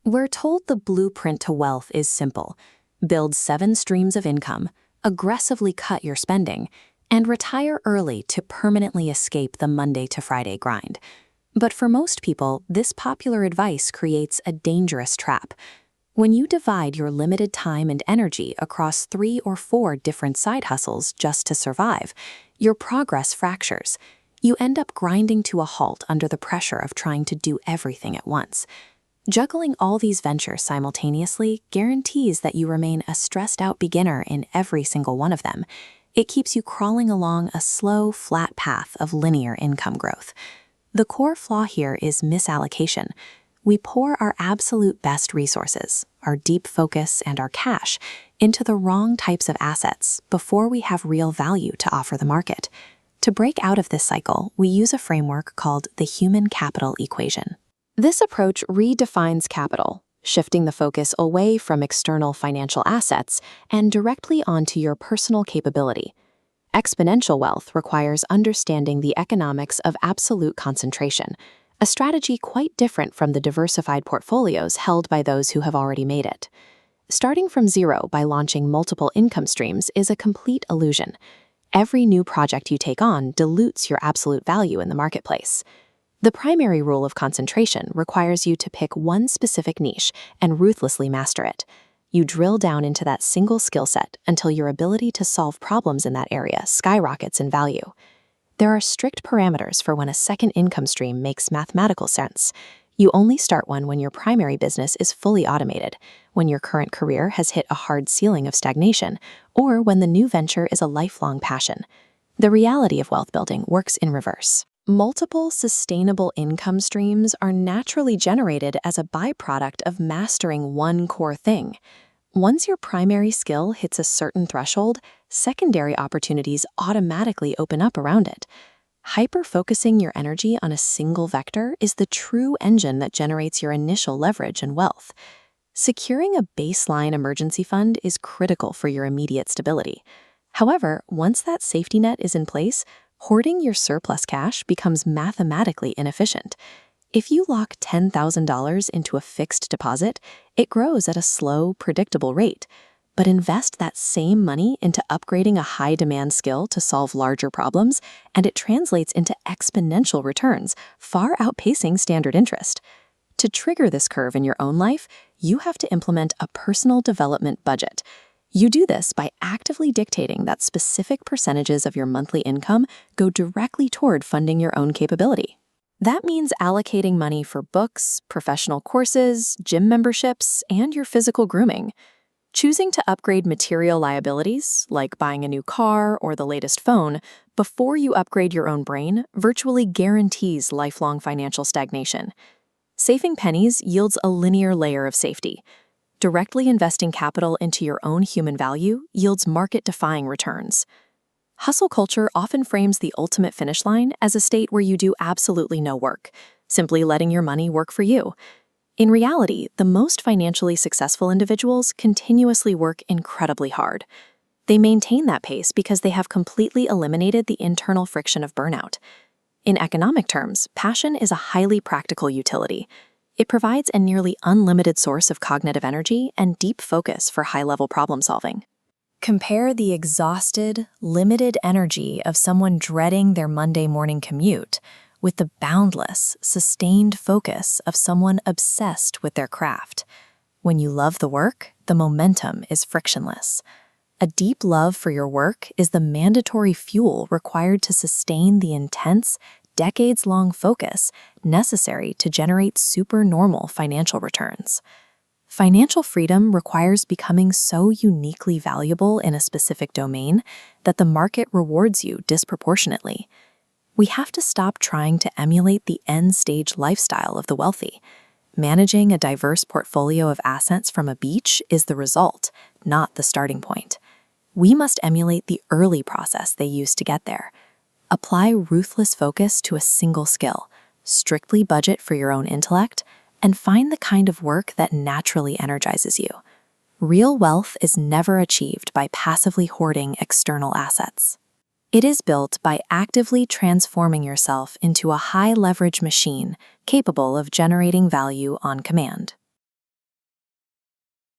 We're told the blueprint to wealth is simple. Build 7 streams of income, aggressively cut your spending, and retire early to permanently escape the Monday to Friday grind. But for most people, this popular advice creates a dangerous trap. When you divide your limited time and energy across 3 or 4 different side hustles just to survive, your progress fractures. You end up grinding to a halt under the pressure of trying to do everything at once. Juggling all these ventures simultaneously guarantees that you remain a stressed-out beginner in every single one of them. It keeps you crawling along a slow, flat path of linear income growth. The core flaw here is misallocation. We pour our absolute best resources, our deep focus, and our cash into the wrong types of assets before we have real value to offer the market. To break out of this cycle, we use a framework called the human capital equation. This approach redefines capital, shifting the focus away from external financial assets and directly onto your personal capability. Exponential wealth requires understanding the economics of absolute concentration, a strategy quite different from the diversified portfolios held by those who have already made it. Starting from zero by launching multiple income streams is a complete illusion. Every new project you take on dilutes your absolute value in the marketplace. The primary rule of concentration requires you to pick one specific niche and ruthlessly master it. You drill down into that single skill set until your ability to solve problems in that area skyrockets in value. There are strict parameters for when a second income stream makes mathematical sense. You only start one when your primary business is fully automated, when your current career has hit a hard ceiling of stagnation, or when the new venture is a lifelong passion. The reality of wealth building works in reverse. Multiple sustainable income streams are naturally generated as a byproduct of mastering one core thing. Once your primary skill hits a certain threshold, secondary opportunities automatically open up around it. Hyper-focusing your energy on a single vector is the true engine that generates your initial leverage and wealth. Securing a baseline emergency fund is critical for your immediate stability. However, once that safety net is in place, hoarding your surplus cash becomes mathematically inefficient. If you lock $10,000 into a fixed deposit, it grows at a slow, predictable rate. But invest that same money into upgrading a high-demand skill to solve larger problems, and it translates into exponential returns, far outpacing standard interest. To trigger this curve in your own life, you have to implement a personal development budget. You do this by actively dictating that specific percentages of your monthly income go directly toward funding your own capability. That means allocating money for books, professional courses, gym memberships, and your physical grooming. Choosing to upgrade material liabilities, like buying a new car or the latest phone, before you upgrade your own brain virtually guarantees lifelong financial stagnation. Saving pennies yields a linear layer of safety. Directly investing capital into your own human value yields market-defying returns. Hustle culture often frames the ultimate finish line as a state where you do absolutely no work, simply letting your money work for you. In reality, the most financially successful individuals continuously work incredibly hard. They maintain that pace because they have completely eliminated the internal friction of burnout. In economic terms, passion is a highly practical utility. It provides a nearly unlimited source of cognitive energy and deep focus for high-level problem solving. Compare the exhausted, limited energy of someone dreading their Monday morning commute with the boundless, sustained focus of someone obsessed with their craft. When you love the work, the momentum is frictionless. A deep love for your work is the mandatory fuel required to sustain the intense, decades-long focus necessary to generate supernormal financial returns. Financial freedom requires becoming so uniquely valuable in a specific domain that the market rewards you disproportionately. We have to stop trying to emulate the end-stage lifestyle of the wealthy. Managing a diverse portfolio of assets from a beach is the result, not the starting point. We must emulate the early process they used to get there. Apply ruthless focus to a single skill, strictly budget for your own intellect, and find the kind of work that naturally energizes you. Real wealth is never achieved by passively hoarding external assets. It is built by actively transforming yourself into a high-leverage machine capable of generating value on command.